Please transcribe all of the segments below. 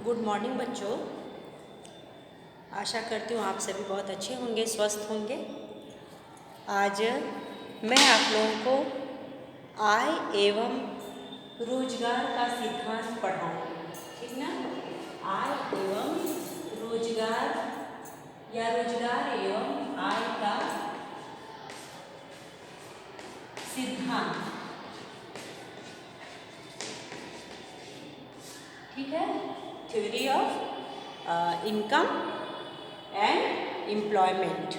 Good morning बच्चों। आशा करती हूँ आप सभी बहुत अच्छे होंगे, स्वस्थ होंगे। आज मैं आप लोगों को आय एवं रोजगार का सिद्धांत पढ़ाऊँगी, ठीक ना। आय एवं रोजगार या रोजगार एवं आय का सिद्धांत, ठीक है। Theory of income and employment.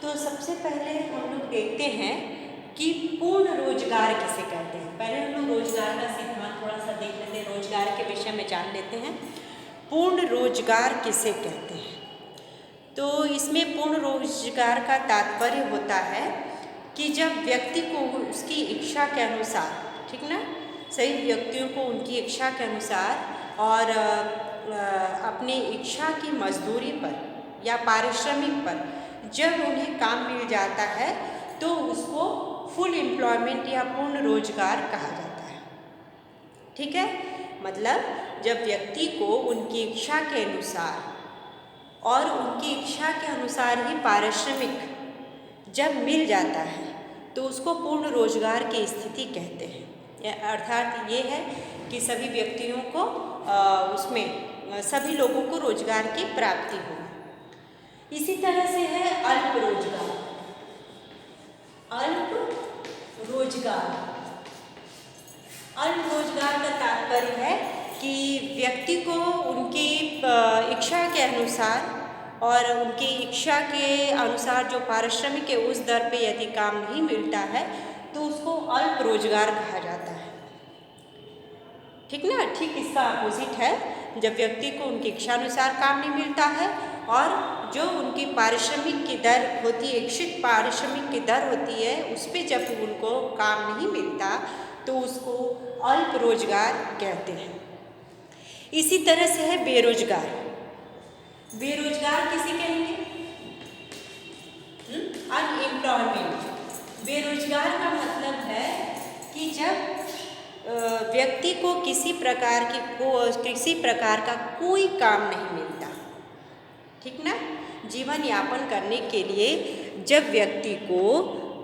तो सबसे पहले हम लोग देखते हैं कि पूर्ण रोजगार किसे कहते हैं। पहले हम लोग रोजगार का सिद्धांत थोड़ा सा देख लेते हैं, रोजगार के विषय में जान लेते हैं। पूर्ण रोजगार किसे कहते हैं? तो इसमें पूर्ण रोजगार का तात्पर्य होता है कि जब व्यक्ति को उसकी इच्छा के अनुसार, ठीक ना, सही व्यक्तियों को उनकी इच्छा के अनुसार और अपनी इच्छा की मजदूरी पर या पारिश्रमिक पर जब उन्हें काम मिल जाता है तो उसको फुल एम्प्लॉयमेंट या पूर्ण रोजगार कहा जाता है, ठीक है। मतलब जब व्यक्ति को उनकी इच्छा के अनुसार और उनकी इच्छा के अनुसार ही पारिश्रमिक जब मिल जाता है तो उसको पूर्ण रोजगार की स्थिति कहते हैं। अर्थात ये है कि सभी व्यक्तियों को उसमें सभी लोगों को रोजगार की प्राप्ति हो। इसी तरह से है अल्प रोजगार। अल्प रोजगार, अल्प रोजगार का तात्पर्य है कि व्यक्ति को उनकी इच्छा के अनुसार और उनकी इच्छा के अनुसार जो पारिश्रमिक है उस दर पे यदि काम नहीं मिलता है तो उसको अल्प रोजगार कहा जाता है, ठीक ना। ठीक इसका अपोजिट है जब व्यक्ति को उनकी इच्छा अनुसार काम नहीं मिलता है और जो उनकी पारिश्रमिक की दर होती है, इच्छित पारिश्रमिक की दर होती है, उस पर जब उनको काम नहीं मिलता तो उसको अल्प रोजगार कहते हैं। इसी तरह से है बेरोजगार। बेरोजगार किसे कहेंगे? अनएम्प्लॉयमेंट। बेरोजगार का मतलब है कि जब व्यक्ति को किसी प्रकार का कोई काम नहीं मिलता, ठीक ना। जीवन यापन करने के लिए जब व्यक्ति को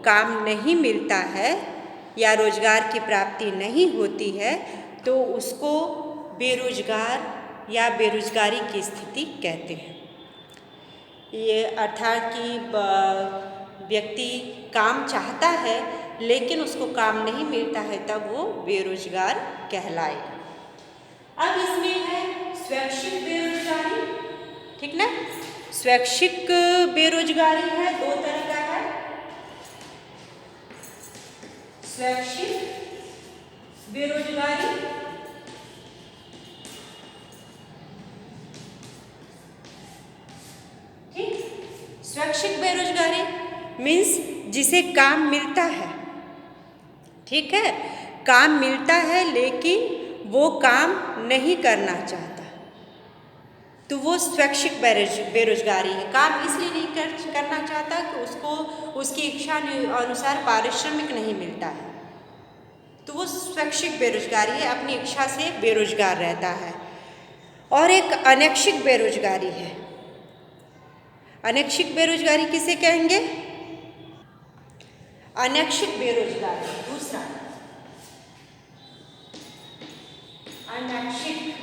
काम नहीं मिलता है या रोजगार की प्राप्ति नहीं होती है तो उसको बेरोजगार या बेरोजगारी की स्थिति कहते हैं। ये अर्थात कि व्यक्ति काम चाहता है लेकिन उसको काम नहीं मिलता है तब वो बेरोजगार कहलाएगा। अब इसमें है स्वैच्छिक बेरोजगारी, ठीक ना। स्वैच्छिक बेरोजगारी है, दो तरह का है। स्वैच्छिक बेरोजगारी, ठीक। स्वैच्छिक बेरोजगारी मीन्स जिसे काम मिलता है, ठीक है, काम मिलता है लेकिन वो काम नहीं करना चाहता तो वो स्वैच्छिक बेरोजगारी है। काम इसलिए नहीं करना चाहता कि उसको उसकी इच्छा अनुसार पारिश्रमिक नहीं मिलता है तो वो स्वैच्छिक बेरोजगारी है, अपनी इच्छा से बेरोजगार रहता है। और एक अनैच्छिक बेरोजगारी है। अनैच्छिक बेरोजगारी किसे कहेंगे? अनैच्छिक बेरोजगारी दूसरा, अनैच्छिक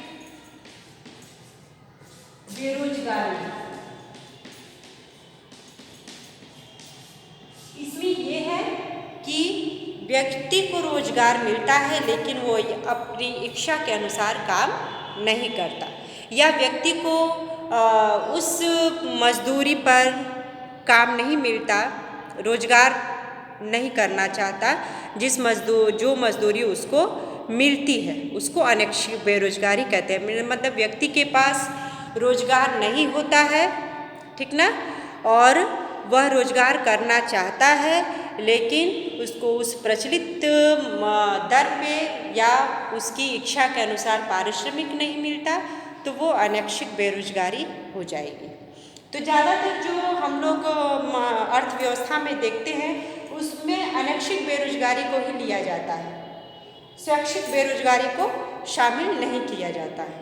बेरोजगारी। इसमें यह है कि व्यक्ति को रोजगार मिलता है लेकिन वो अपनी इच्छा के अनुसार काम नहीं करता या व्यक्ति को उस मजदूरी पर काम नहीं मिलता, रोजगार नहीं करना चाहता जो मजदूरी उसको मिलती है, उसको अनैच्छिक बेरोजगारी कहते हैं। मतलब व्यक्ति के पास रोजगार नहीं होता है, ठीक ना, और वह रोजगार करना चाहता है लेकिन उसको उस प्रचलित दर पे या उसकी इच्छा के अनुसार पारिश्रमिक नहीं मिलता तो वो अनैच्छिक बेरोजगारी हो जाएगी। तो ज़्यादातर जो हम लोग अर्थव्यवस्था में देखते हैं उसमें अनैच्छिक बेरोजगारी को ही लिया जाता है, स्वैच्छिक बेरोजगारी को शामिल नहीं किया जाता है।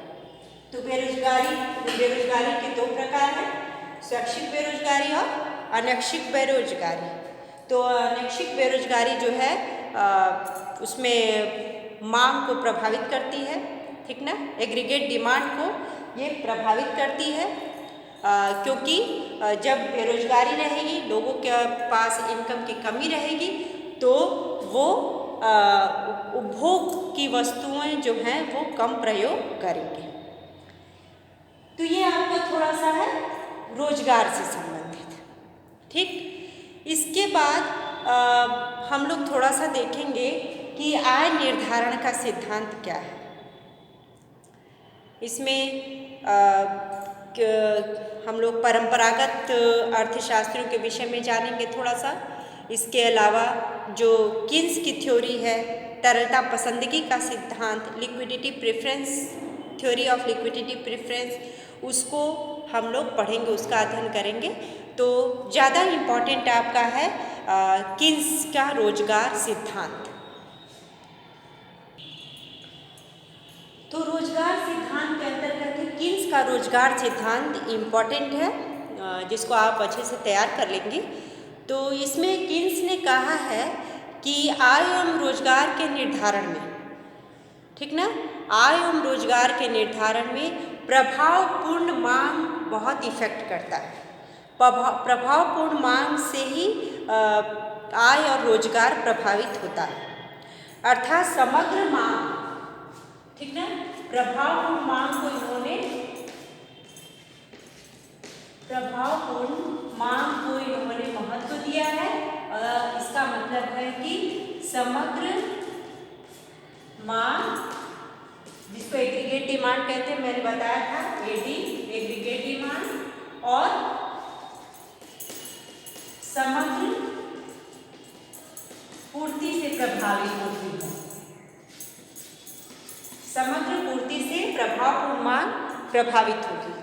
तो बेरोजगारी के दो प्रकार हैं, स्वैच्छिक बेरोजगारी और अनैच्छिक बेरोजगारी। तो अनैच्छिक बेरोजगारी जो है उसमें मांग को प्रभावित करती है, ठीक ना, एग्रीगेट डिमांड को ये प्रभावित करती है, क्योंकि जब बेरोजगारी रहेगी, लोगों के पास इनकम की कमी रहेगी, तो वो उपभोग की वस्तुएं जो हैं वो कम प्रयोग करेंगे। तो ये आपका थोड़ा सा है रोजगार से संबंधित, ठीक। इसके बाद हम लोग थोड़ा सा देखेंगे कि आय निर्धारण का सिद्धांत क्या है। इसमें हम लोग परंपरागत अर्थशास्त्रों के विषय में जानेंगे थोड़ा सा। इसके अलावा जो किन्स की थ्योरी है, तरलता पसंदगी का सिद्धांत, liquidity preference, theory of liquidity preference, उसको हम लोग पढ़ेंगे, उसका अध्ययन करेंगे। तो ज़्यादा इम्पॉर्टेंट आपका है किन्स का रोजगार सिद्धांत। तो रोजगार सिद्धांत के अंतर्गत किन्स का रोजगार सिद्धांत इम्पॉर्टेंट है, जिसको आप अच्छे से तैयार कर लेंगे। तो इसमें किन्स ने कहा है कि आय एवं रोजगार के निर्धारण में, ठीक ना, आय एवं रोजगार के निर्धारण में प्रभावपूर्ण मांग बहुत इफेक्ट करता है। प्रभावपूर्ण मांग से ही आय और रोजगार प्रभावित होता है, अर्थात समग्र मांग, ठीक ना, प्रभावपूर्ण मांग को इन्होंने महत्व दिया है। इसका मतलब है कि समग्र मांग, जिसको एग्रीगेट डिमांड कहते हैं, मैंने बताया था, एडी एग्रीगेट डिमांड, और समग्र पूर्ति से प्रभावित होती है। समग्र पूर्ति से प्रभावपूर्ण मांग प्रभावित होगी।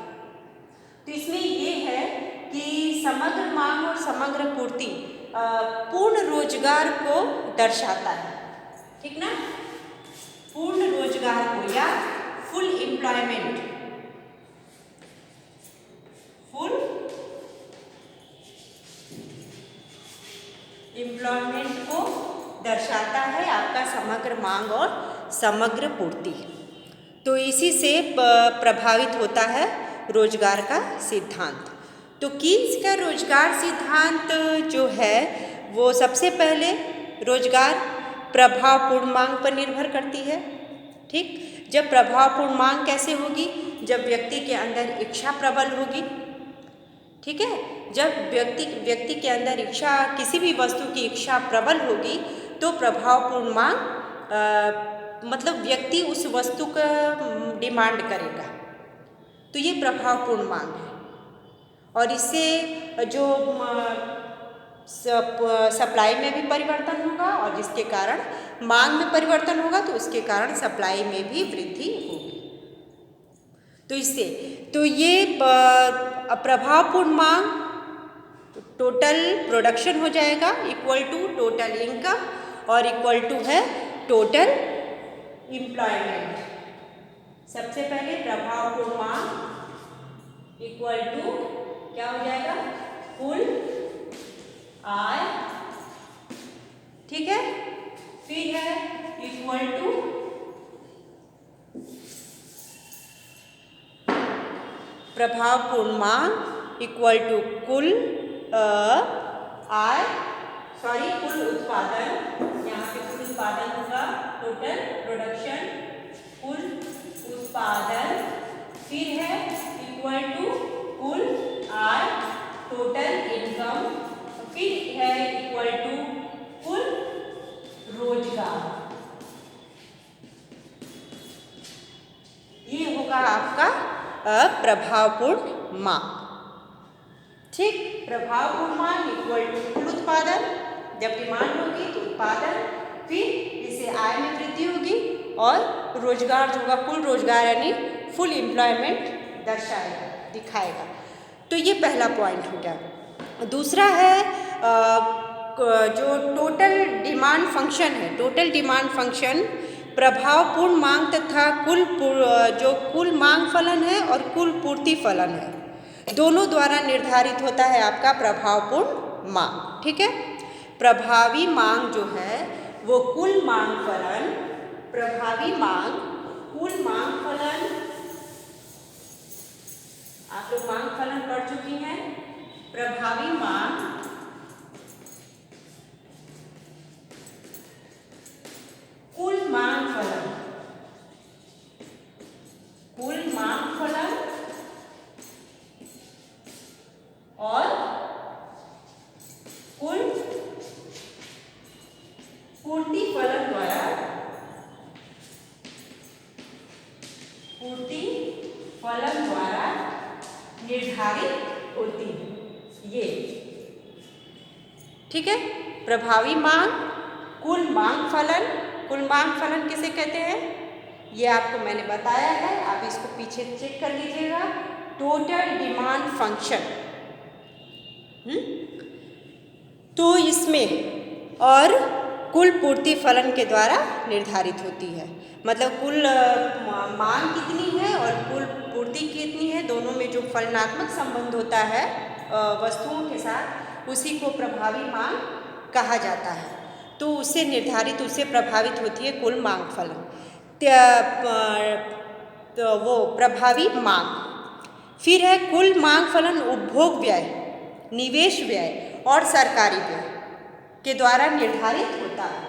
तो इसमें ये है कि समग्र मांग और समग्र पूर्ति पूर्ण रोजगार को दर्शाता है, ठीक ना, पूर्ण रोजगार को या फुल एम्प्लॉयमेंट, को दर्शाता है आपका समग्र मांग और समग्र पूर्ति। तो इसी से प्रभावित होता है रोजगार का सिद्धांत। तो किन्स का रोजगार सिद्धांत जो है वो सबसे पहले रोजगार प्रभावपूर्ण मांग पर निर्भर करती है, ठीक। जब प्रभावपूर्ण मांग कैसे होगी, जब व्यक्ति के अंदर इच्छा प्रबल होगी, ठीक है। जब व्यक्ति के अंदर इच्छा, किसी भी वस्तु की इच्छा प्रबल होगी, तो प्रभावपूर्ण मांग मतलब व्यक्ति उस वस्तु का डिमांड करेगा। तो ये प्रभावपूर्ण मांग है, और इससे जो सप्लाई में भी परिवर्तन होगा, और जिसके कारण मांग में परिवर्तन होगा, तो उसके कारण सप्लाई में भी वृद्धि होगी। तो इससे तो ये प्रभावपूर्ण मांग टोटल प्रोडक्शन हो जाएगा इक्वल टू टोटल इनकम और इक्वल टू है टोटल एम्प्लॉयमेंट। सबसे पहले प्रभावपूर्ण मांग इक्वल टू क्या हो जाएगा, कुल आय, ठीक है। फिर है इक्वल टू प्रभावपूर्ण मांग इक्वल टू कुल आय, कुल उत्पादन, यहाँ पे कुल उत्पादन होगा, टोटल प्रोडक्शन, कुल उत्पादन, फिर है इक्वल टू कुल आय, टोटल इनकम, फिर है इक्वल टू कुल रोजगार। ये होगा आपका प्रभावपूर्ण मांग, ठीक। प्रभावपूर्ण मांग इक्वल टू कुल उत्पादन, जब डिमांड होगी तो उत्पादन, फिर इससे आय में वृद्धि होगी, और रोजगार जो होगा कुल रोजगार यानी फुल एम्प्लॉयमेंट दर्शाएगा, दिखाएगा। तो ये पहला पॉइंट हो गया। दूसरा है जो टोटल डिमांड फंक्शन है, टोटल डिमांड फंक्शन प्रभावपूर्ण मांग तथा जो कुल मांग फलन है और कुल पूर्ति फलन है, दोनों द्वारा निर्धारित होता है आपका प्रभावपूर्ण मांग। ठीक है, प्रभावी मांग जो है वो कुल मांग फलन, प्रभावी मांग, कुल मांग फलन, आप लोग मांग फलन पढ़ चुकी हैं। प्रभावी मांग, कुल मांग फलन, कुल मांग फलन और कुल पूर्ति फलन द्वारा, पूर्ति फलन द्वारा निर्धारित होती है ये। ठीक है, प्रभावी मांग, कुल मांग फलन, कुल मांग फलन किसे कहते हैं ये आपको मैंने बताया है, आप इसको पीछे चेक कर लीजिएगा। टोटल डिमांड फंक्शन, तो इसमें और कुल पूर्ति फलन के द्वारा निर्धारित होती है। मतलब कुल मांग कितनी है और कुल पूर्ति कितनी है, दोनों में जो फलनात्मक संबंध होता है वस्तुओं के साथ, उसी को प्रभावी मांग कहा जाता है। तो उससे निर्धारित, उससे प्रभावित होती है कुल मांग फलन। तो वो प्रभावी मांग। फिर है कुल मांग फलन उपभोग व्यय, निवेश व्यय और सरकारी व्यय के द्वारा निर्धारित होता है।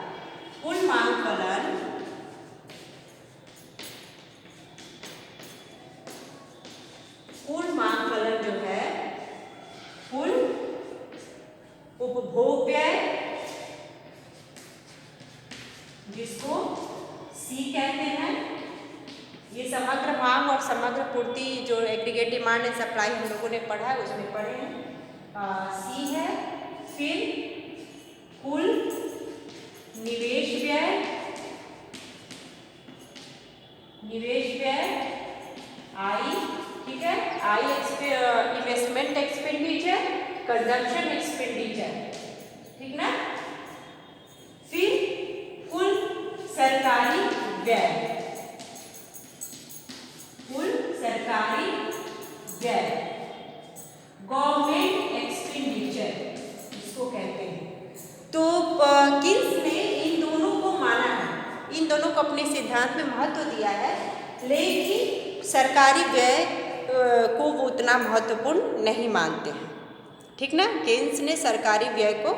कुल मांग फलन, कुल मांग फलन जो है कुल उपभोग व्यय, जिसको सी कहते हैं, ये समग्र मांग और समग्र पूर्ति जो एग्रीगेट डिमांड एंड सप्लाई हम लोगों ने पढ़ा है उसमें पढ़े हैं, सी है। फिर कुल निवेश व्यय, निवेश व्यय आई, ठीक है, आई इन्वेस्टमेंट एक्सपेंडिचर, कंजम्पशन एक्सपेंडिचर, ठीक ना। फिर कुल सरकारी व्यय, कुल सरकारी व्यय, गवर्नमेंट एक्सपेंडिचर इसको कहते हैं। तो किन्स ने इन दोनों को माना है, इन दोनों को अपने सिद्धांत में महत्व दिया है, लेकिन सरकारी व्यय को वो उतना महत्वपूर्ण नहीं मानते हैं। ठीक ना, केन्स ने सरकारी व्यय को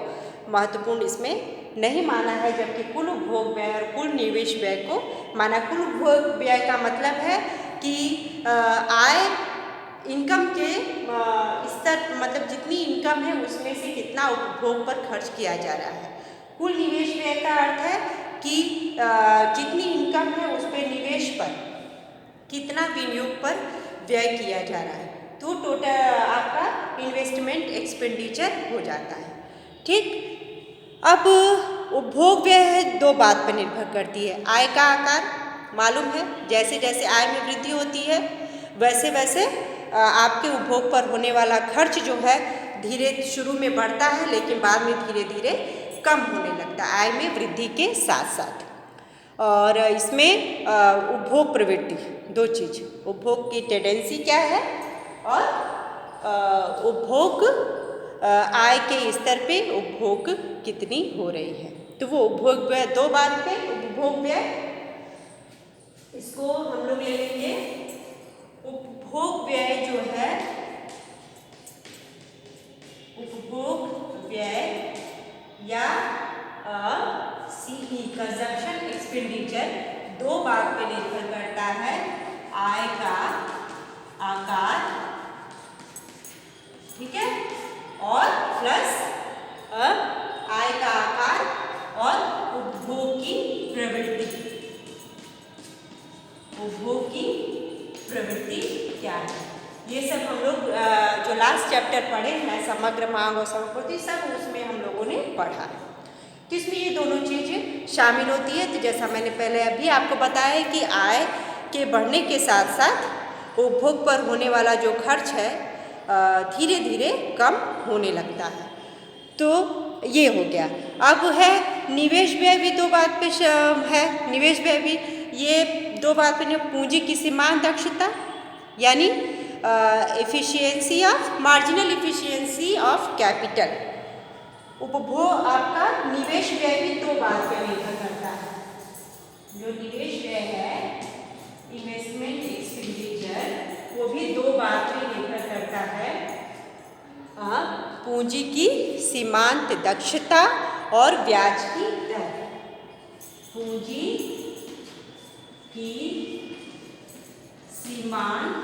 महत्वपूर्ण इसमें नहीं माना है, जबकि कुल उपभोग व्यय और कुल निवेश व्यय को माना। कुल उपभोग व्यय का मतलब है कि आय, इनकम के स्तर, मतलब जितनी इनकम है उसमें से कितना उपभोग पर खर्च किया जा रहा है। कुल निवेश व्यय का अर्थ है कि जितनी इनकम है उस पर निवेश पर कितना विनियोग पर व्यय किया जा रहा है, तो टोटल आपका इन्वेस्टमेंट एक्सपेंडिचर हो जाता है। ठीक, अब उपभोग व्यय दो बात पर निर्भर करती है। आय का आकार मालूम है, जैसे जैसे आय में वृद्धि होती है वैसे वैसे आपके उपभोग पर होने वाला खर्च जो है धीरे शुरू में बढ़ता है, लेकिन बाद में धीरे धीरे कम होने लगता है आय में वृद्धि के साथ साथ। और इसमें उपभोग प्रवृत्ति, दो चीज़, उपभोग की टेंडेंसी क्या है और उपभोग आय के स्तर पे उपभोग कितनी हो रही है। तो वो उपभोग व्यय दो बात पे, उपभोग व्यय इसको हम लोग ले लेंगे। उपभोग व्यय जो है, उपभोग व्यय या सीई कंजम्पशन एक्सपेंडिचर दो बात पे निर्भर करता है, आय का आकार, ठीक है, और प्लस आय का आकार और उपभोग की प्रवृत्ति। उपभोग की प्रवृत्ति क्या है, ये सब हम लोग जो लास्ट चैप्टर पढ़े हैं समग्र मांग और समपूर्ति, सब उसमें हम लोगों ने पढ़ा है। तो इसमें ये दोनों चीज़ें शामिल होती है। तो जैसा मैंने पहले अभी आपको बताया है कि आय के बढ़ने के साथ साथ उपभोग पर होने वाला जो खर्च है धीरे धीरे कम होने लगता है। तो ये हो गया। अब है निवेश व्यय भी दो बात पे है। निवेश व्यय भी ये दो बात पे, पूंजी की सीमांत दक्षता यानी efficiency of marginal efficiency of capital. उपभोग आपका निवेश व्यय भी दो बात पे निर्भर करता है। जो निवेश व्यय है इन्वेस्टमेंट एक्सपेंडिचर वो भी दो बात पे निर्भर करता है, पूंजी की सीमांत दक्षता और ब्याज की दर। पूंजी की सीमांत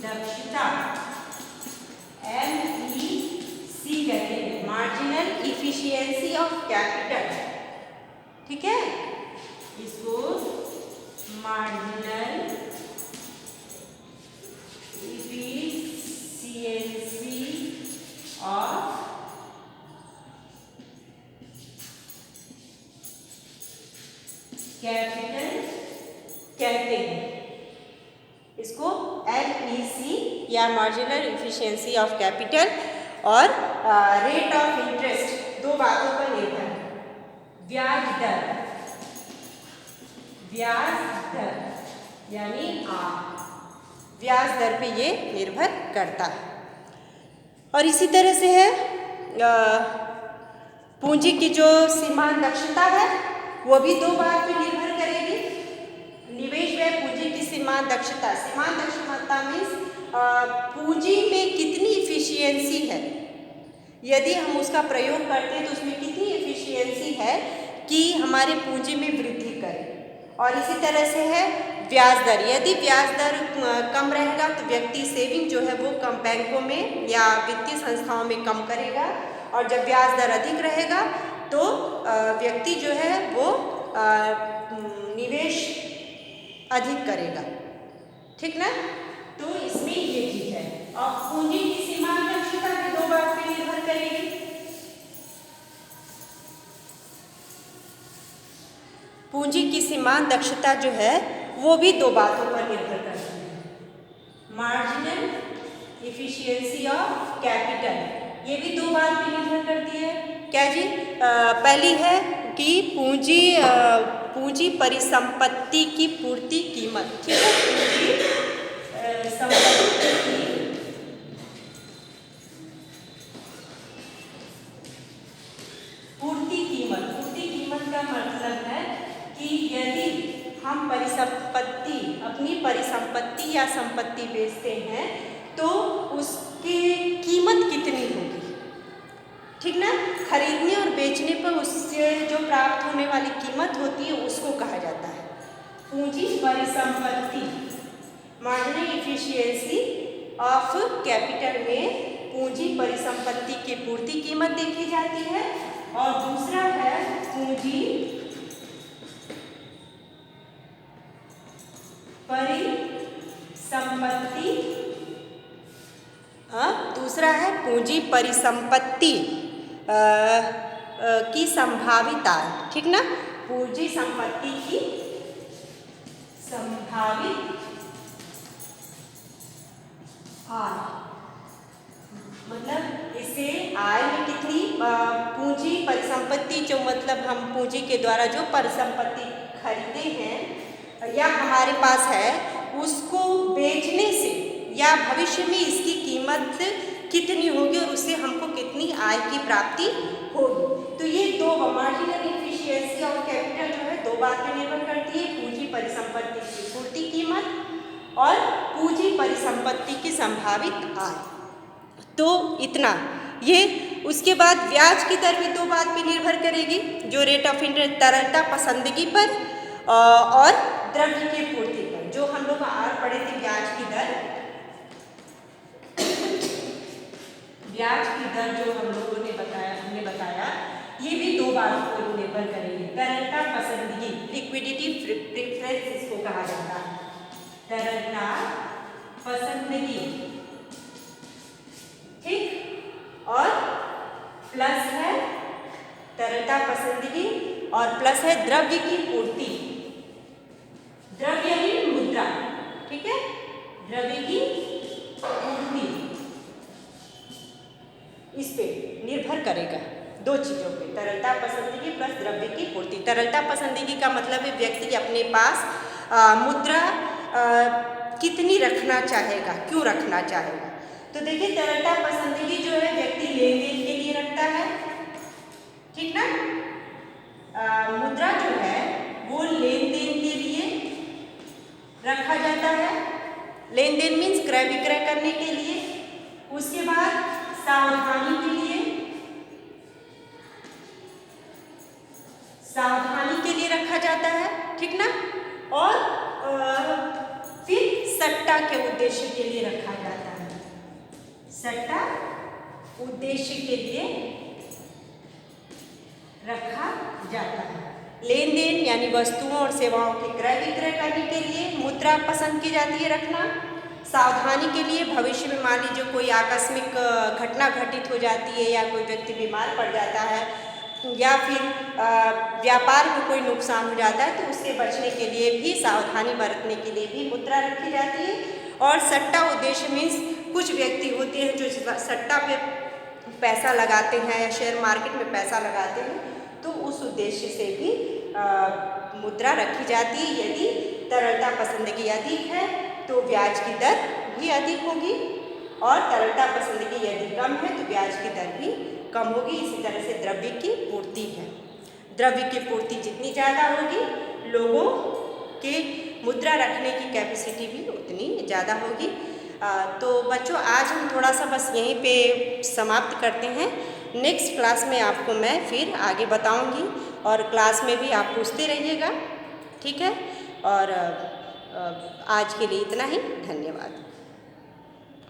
दक्षता MEC कहते हैं, मार्जिनल इफिशियंसी ऑफ कैपिटल। ठीक है, इसको मार्जिनल इफिशियंसी ऑफ कैपिटल कहते हैं। इसको MEC या मार्जिनल इफिशियंसी ऑफ कैपिटल और रेट ऑफ इंटरेस्ट दो बातों पर निर्भर है। ब्याज दर यानी ब्याज दर पे ये निर्भर करता है। और इसी तरह से है पूंजी की जो सीमांत दक्षता है वो भी दो बात पे निर्भर करेगी। निवेश व्यय पूंजी की सीमांत दक्षता, सीमांत दक्षता मीन्स पूंजी में कितनी इफिशियंसी है, यदि हम उसका प्रयोग करते हैं तो उसमें कितनी इफिशियंसी है कि हमारे पूंजी में वृद्धि करे। और इसी तरह से है ब्याज दर, यदि ब्याज दर कम रहेगा तो व्यक्ति सेविंग जो है वो कम बैंकों में या वित्तीय संस्थाओं में कम करेगा, और जब ब्याज दर अधिक रहेगा तो व्यक्ति जो है वो निवेश अधिक करेगा। ठीक ना, तो इसमें ये चीज है। और पूंजी की सीमांत दक्षता भी दो बात पे निर्भर करेगी। पूंजी की सीमांत दक्षता जो है वो भी दो बातों पर निर्भर करती है। मार्जिनल इफिशियंसी ऑफ कैपिटल, ये भी दो बात पे निर्भर करती है। क्या जी? पहली है कि पूंजी परिसंपत्ति की पूर्ति कीमत। ठीक है, पूंजी संपत्ति की पूर्ति कीमत। पूर्ति कीमत का मतलब है कि यदि हम अपनी परिसंपत्ति या संपत्ति बेचते हैं तो उसकी कीमत कितनी होगी। ठीक ना, खरीदने और बेचने पर उससे जो प्राप्त होने वाली कीमत होती है उसको कहा जाता है पूंजी परिसंपत्ति। मार्जिनल इफिशियंसी ऑफ कैपिटल में पूंजी परिसंपत्ति की पूर्ति कीमत देखी जाती है, और दूसरा है पूंजी परिसंपत्ति। दूसरा है पूंजी परिसंपत्ति की संभावित आय। ठीक ना, पूंजी संपत्ति की संभावित आय, मतलब इसे आय में कितनी पूंजी परिसंपत्ति, जो मतलब हम पूंजी के द्वारा जो परिसंपत्ति खरीदे हैं या हमारे पास है उसको बेचने से या भविष्य में इसकी कीमत कितनी होगी और उससे हमको कितनी आय की प्राप्ति होगी। तो ये दो मार्जिनल इफिशियंसी ऑफ कैपिटल जो है दो बात पे निर्भर करती है, पूंजी परिसंपत्ति की पूर्ति कीमत और पूंजी परिसंपत्ति की संभावित आय। तो इतना ये। उसके बाद ब्याज की दर भी दो बात पे निर्भर करेगी, जो रेट ऑफ इंटरेस्ट तरलता पसंदगी पर और द्रव्य की पूर्ति पर। जो हम लोग आज पढ़े थे ब्याज की दर, ब्याज की दर जो हम लोगों ने बताया ये भी दो बातों पर निर्भर करेगी। तरलता पसंदगी, लिक्विडिटी प्रेफरेंस इसको कहा जाता है। तरलता पसंदगी, ठीक, और प्लस है तरलता पसंदगी और प्लस है द्रव्य की पूर्ति। द्रव्य यानी मुद्रा, ठीक है, द्रव्य की पूर्ति इस पे निर्भर करेगा। दो चीज़ों पे, तरलता पसंदीगी प्लस द्रव्य की पूर्ति। तरलता पसंदीगी का मतलब है व्यक्ति अपने पास मुद्रा कितनी रखना चाहेगा, क्यों रखना चाहेगा। तो देखिए तरलता पसंदीगी जो है व्यक्ति लेन देन के लिए रखता है, ठीक ना। मुद्रा जो है वो लेन देन के लिए रखा जाता है, लेन देन मीन्स क्रय विक्रय करने के लिए। उसके बाद सावधानी के लिए, सावधानी के लिए रखा जाता है, ठीक ना। और फिर सट्टा के उद्देश्य के लिए रखा जाता है, सट्टा उद्देश्य के लिए रखा जाता है। लेन देन यानी वस्तुओं और सेवाओं के क्रय विक्रय करने के लिए मुद्रा पसंद की जाती है रखना। सावधानी के लिए भविष्य में मान लीजिए कोई आकस्मिक घटना घटित हो जाती है या कोई व्यक्ति बीमार पड़ जाता है या फिर व्यापार में कोई नुकसान हो जाता है तो उससे बचने के लिए भी, सावधानी बरतने के लिए भी मुद्रा रखी जाती है। और सट्टा उद्देश्य मीन्स कुछ व्यक्ति होते हैं जो सट्टा पे पैसा लगाते हैं या शेयर मार्केट में पैसा लगाते हैं, तो उस उद्देश्य से भी मुद्रा रखी जाती है। यदि तरलता पसंदगी अधिक है तो ब्याज की दर भी अधिक होगी और तरलता पसंदगी यदि कम है तो ब्याज की दर भी कम होगी। इसी तरह से द्रव्य की पूर्ति है, द्रव्य की पूर्ति जितनी ज़्यादा होगी लोगों के मुद्रा रखने की कैपेसिटी भी उतनी ज़्यादा होगी। तो बच्चों आज हम थोड़ा सा बस यहीं पे समाप्त करते हैं। नेक्स्ट क्लास में आपको मैं फिर आगे बताऊंगी और क्लास में भी आप पूछते रहिएगा, ठीक है। और आज के लिए इतना ही, धन्यवाद।